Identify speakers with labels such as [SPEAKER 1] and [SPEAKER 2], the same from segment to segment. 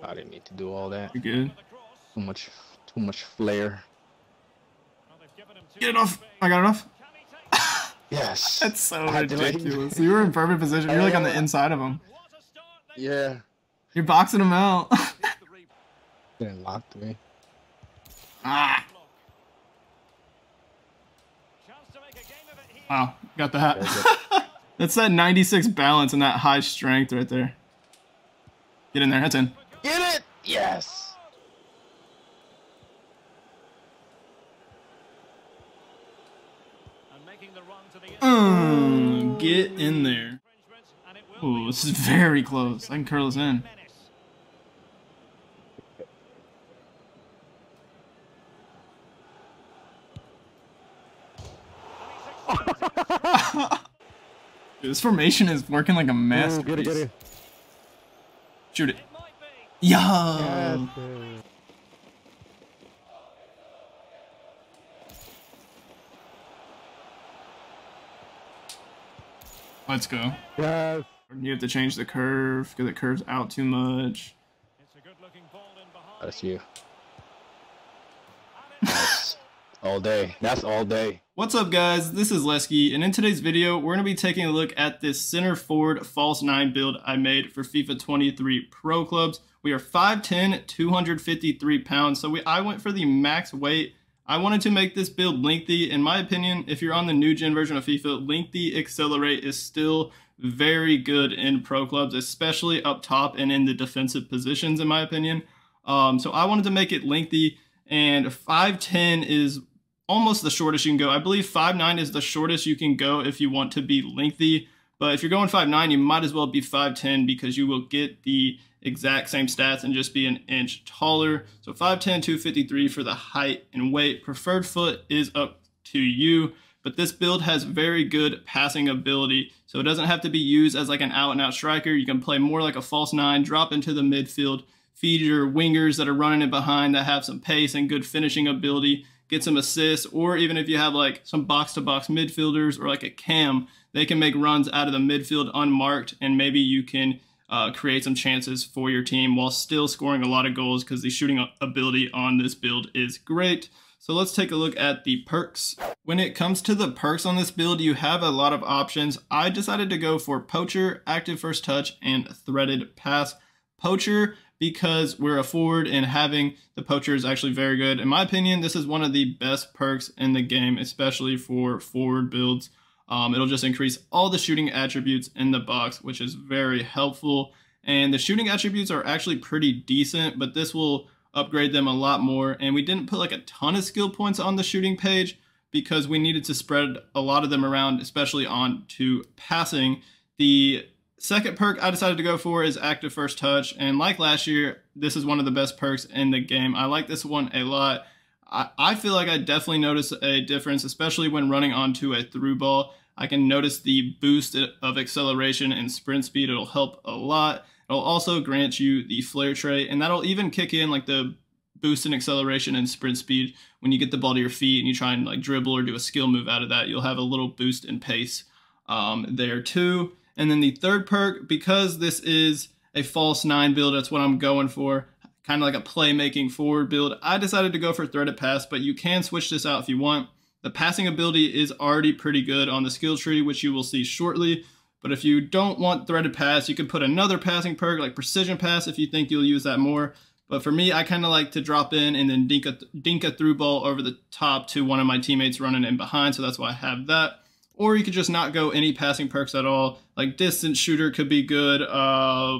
[SPEAKER 1] I didn't need to do all that.
[SPEAKER 2] You're good.
[SPEAKER 1] Too much flair.
[SPEAKER 2] Get it off. I got it off.
[SPEAKER 1] Yes.
[SPEAKER 2] That's so ridiculous. You were in perfect position. You're like on the inside of him.
[SPEAKER 1] Yeah.
[SPEAKER 2] You're boxing him out.
[SPEAKER 1] Didn't lock me.
[SPEAKER 2] Ah. Wow. Got the hat. That's that 96 balance and that high strength right there. Get in there. That's in.
[SPEAKER 1] Get it. Yes.
[SPEAKER 2] Get in there. Ooh, this is very close. I can curl this in. Dude, this formation is working like a masterpiece.
[SPEAKER 1] Get it.
[SPEAKER 2] Shoot it. Yo!
[SPEAKER 1] Yes,
[SPEAKER 2] Let's go.
[SPEAKER 1] yes.
[SPEAKER 2] You have to change the curve because it curves out too much.
[SPEAKER 1] That's you. That's all day. That's all day.
[SPEAKER 2] What's up, guys? This is Lesky, and in today's video, we're going to be taking a look at this center forward false 9 build I made for FIFA 23 Pro Clubs. We are 5'10", 253 pounds, so I went for the max weight. I wanted to make this build lengthy. In my opinion, if you're on the new gen version of FIFA, lengthy accelerate is still very good in Pro Clubs, especially up top and in the defensive positions, in my opinion. So I wanted to make it lengthy, and 5'10" is almost the shortest you can go. I believe 5'9" is the shortest you can go if you want to be lengthy. But if you're going 5'9", you might as well be 5'10" because you will get the exact same stats and just be an inch taller. So 5'10", 253 for the height and weight. Preferred foot is up to you, but this build has very good passing ability. So it doesn't have to be used as like an out-and-out striker. You can play more like a false 9, drop into the midfield, feed your wingers that are running it behind that have some pace and good finishing ability, get some assists, or even if you have like some box-to-box midfielders or like a cam, they can make runs out of the midfield unmarked, and maybe you can create some chances for your team while still scoring a lot of goals because the shooting ability on this build is great. So let's take a look at the perks. When it comes to the perks on this build, you have a lot of options. I decided to go for Poacher, Active First Touch, and Threaded Pass. Poacher, because we're a forward and having the Poacher is actually very good. In my opinion, this is one of the best perks in the game, especially for forward builds. It'll just increase all the shooting attributes in the box, which is very helpful. And the shooting attributes are actually pretty decent, but this will upgrade them a lot more. And we didn't put like a ton of skill points on the shooting page because we needed to spread a lot of them around, especially on to passing. The second perk I decided to go for is Active First Touch. And like last year, this is one of the best perks in the game. I like this one a lot. I feel like I definitely notice a difference, especially when running onto a through ball. I can notice the boost of acceleration and sprint speed. It'll help a lot. It'll also grant you the flare trait, and that'll even kick in like the boost in acceleration and sprint speed. When you get the ball to your feet and you try and like dribble or do a skill move out of that, you'll have a little boost in pace there too. And then the third perk, because this is a false 9 build, that's what I'm going for, kind of like a playmaking forward build. I decided to go for Threaded Pass, but you can switch this out if you want. The passing ability is already pretty good on the skill tree, which you will see shortly. But if you don't want Threaded Pass, you can put another passing perk like Precision Pass if you think you'll use that more. But for me, I kind of like to drop in and then dink a through ball over the top to one of my teammates running in behind, so that's why I have that. Or you could just not go any passing perks at all. Like Distance Shooter could be good. I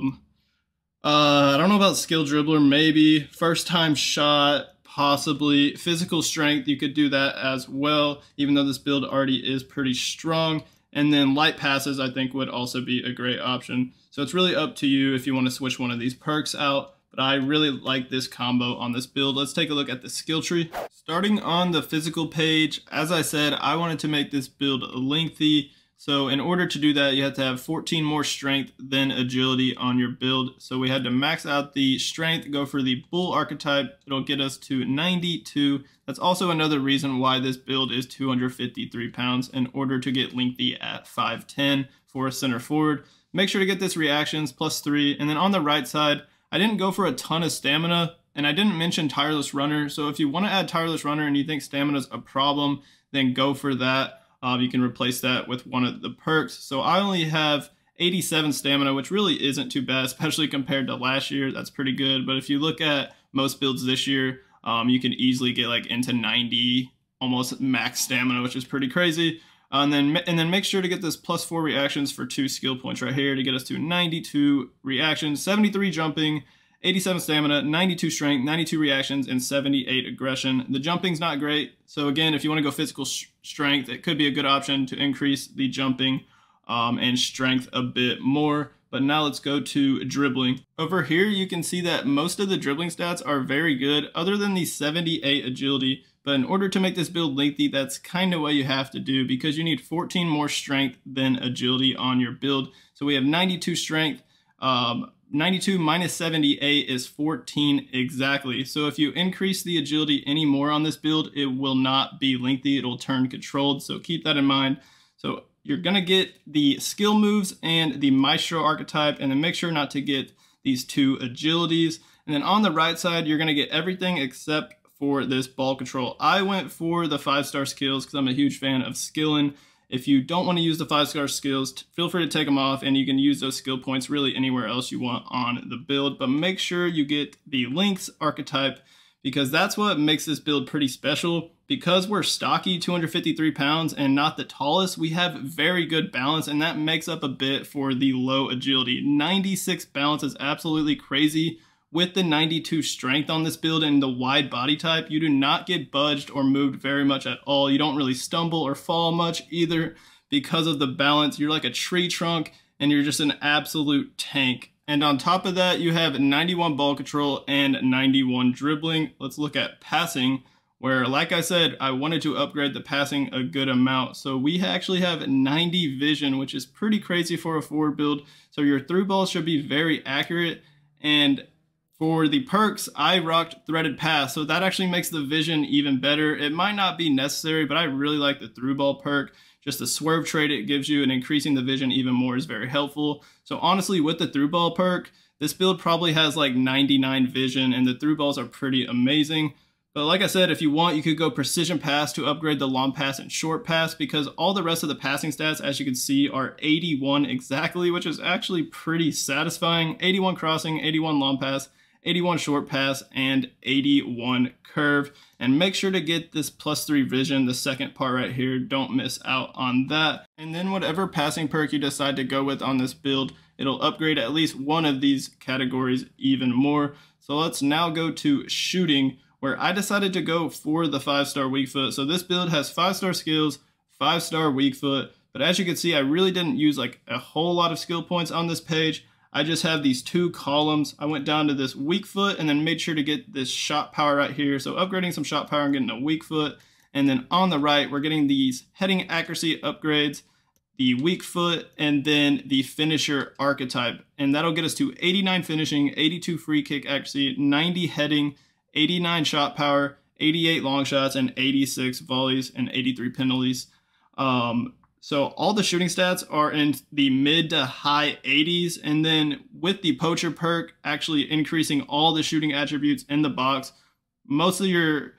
[SPEAKER 2] don't know about Skill Dribbler, maybe. First Time Shot, possibly. Physical Strength, you could do that as well, even though this build already is pretty strong. And then Light Passes, I think, would also be a great option. So it's really up to you if you want to switch one of these perks out. But I really like this combo on this build. Let's take a look at the skill tree. Starting on the physical page, as I said, I wanted to make this build lengthy. So in order to do that, you have to have 14 more strength than agility on your build. So we had to max out the strength, go for the bull archetype. It'll get us to 92. That's also another reason why this build is 253 pounds in order to get lengthy at 5'10" for a center forward. Make sure to get this reactions +3. And then on the right side, I didn't go for a ton of stamina, and I didn't mention tireless runner. So if you want to add tireless runner and you think stamina is a problem, then go for that. You can replace that with one of the perks. So I only have 87 stamina, which really isn't too bad, especially compared to last year. That's pretty good. But if you look at most builds this year, you can easily get like into 90, almost max stamina, which is pretty crazy. And then make sure to get this +4 reactions for 2 skill points right here to get us to 92 reactions, 73 jumping, 87 stamina, 92 strength, 92 reactions, and 78 aggression. The jumping's not great, so again, if you want to go physical strength, it could be a good option to increase the jumping and strength a bit more. But now let's go to dribbling. Over here, you can see that most of the dribbling stats are very good, other than the 78 agility. But in order to make this build lengthy, that's kind of what you have to do, because you need 14 more strength than agility on your build. So we have 92 strength. 92 minus 78 is 14 exactly. So if you increase the agility any more on this build, it will not be lengthy. It'll turn controlled. So keep that in mind. So you're going to get the skill moves and the Maestro archetype, and then make sure not to get these 2 agilities. And then on the right side, you're going to get everything except for this ball control. I went for the 5-star skills because I'm a huge fan of skilling. If you don't want to use the 5-star skills, feel free to take them off, and you can use those skill points really anywhere else you want on the build. But make sure you get the Lynx archetype, because that's what makes this build pretty special. Because we're stocky, 253 pounds, and not the tallest, we have very good balance, and that makes up a bit for the low agility. 96 balance is absolutely crazy. With the 92 strength on this build and the wide body type, you do not get budged or moved very much at all. You don't really stumble or fall much either because of the balance. You're like a tree trunk, and you're just an absolute tank. And on top of that, you have 91 ball control and 91 dribbling. Let's look at passing, where, like I said, I wanted to upgrade the passing a good amount. So we actually have 90 vision, which is pretty crazy for a forward build. So your through ball should be very accurate. And for the perks, I rocked threaded pass, so that actually makes the vision even better. It might not be necessary, but I really like the through ball perk. Just the swerve trait it gives you and increasing the vision even more is very helpful. So honestly, with the through ball perk, this build probably has like 99 vision, and the through balls are pretty amazing. But like I said, if you want, you could go precision pass to upgrade the long pass and short pass, because all the rest of the passing stats, as you can see, are 81 exactly, which is actually pretty satisfying. 81 crossing, 81 long pass, 81 short pass, and 81 curve. And make sure to get this +3 vision, the second part right here. Don't miss out on that. And then whatever passing perk you decide to go with on this build, it'll upgrade at least one of these categories even more. So let's now go to shooting, where I decided to go for the 5-star weak foot. So this build has 5-star skills, 5-star weak foot. But as you can see, I really didn't use like a whole lot of skill points on this page. I just have these 2 columns. I went down to this weak foot and then made sure to get this shot power right here. So upgrading some shot power and getting a weak foot. And then on the right, we're getting these heading accuracy upgrades, the weak foot, and then the finisher archetype. And that'll get us to 89 finishing, 82 free kick accuracy, 90 heading, 89 shot power, 88 long shots, and 86 volleys, and 83 penalties. So all the shooting stats are in the mid to high 80s, and then with the poacher perk actually increasing all the shooting attributes in the box, most of your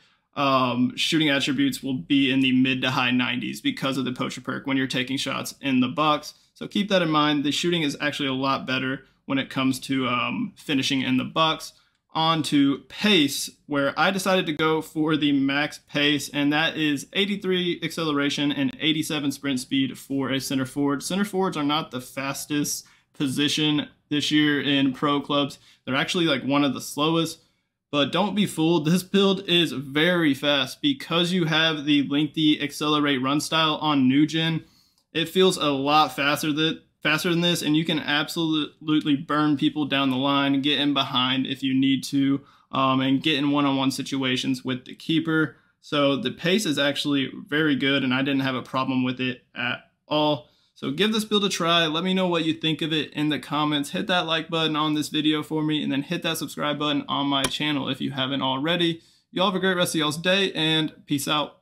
[SPEAKER 2] shooting attributes will be in the mid to high 90s because of the poacher perk when you're taking shots in the box. So keep that in mind. The shooting is actually a lot better when it comes to finishing in the box. On to pace, where I decided to go for the max pace, and that is 83 acceleration and 87 sprint speed for a center forward. Center forwards are not the fastest position this year in pro clubs. They're actually like one of the slowest, but don't be fooled. This build is very fast because you have the lengthy accelerate run style on new gen. It feels a lot faster than this, and you can absolutely burn people down the line, get in behind if you need to, and get in one-on-one situations with the keeper. So the pace is actually very good, and I didn't have a problem with it at all. So give this build a try. Let me know what you think of it in the comments. Hit that like button on this video for me, and then hit that subscribe button on my channel if you haven't already. Y'all have a great rest of y'all's day, and peace out.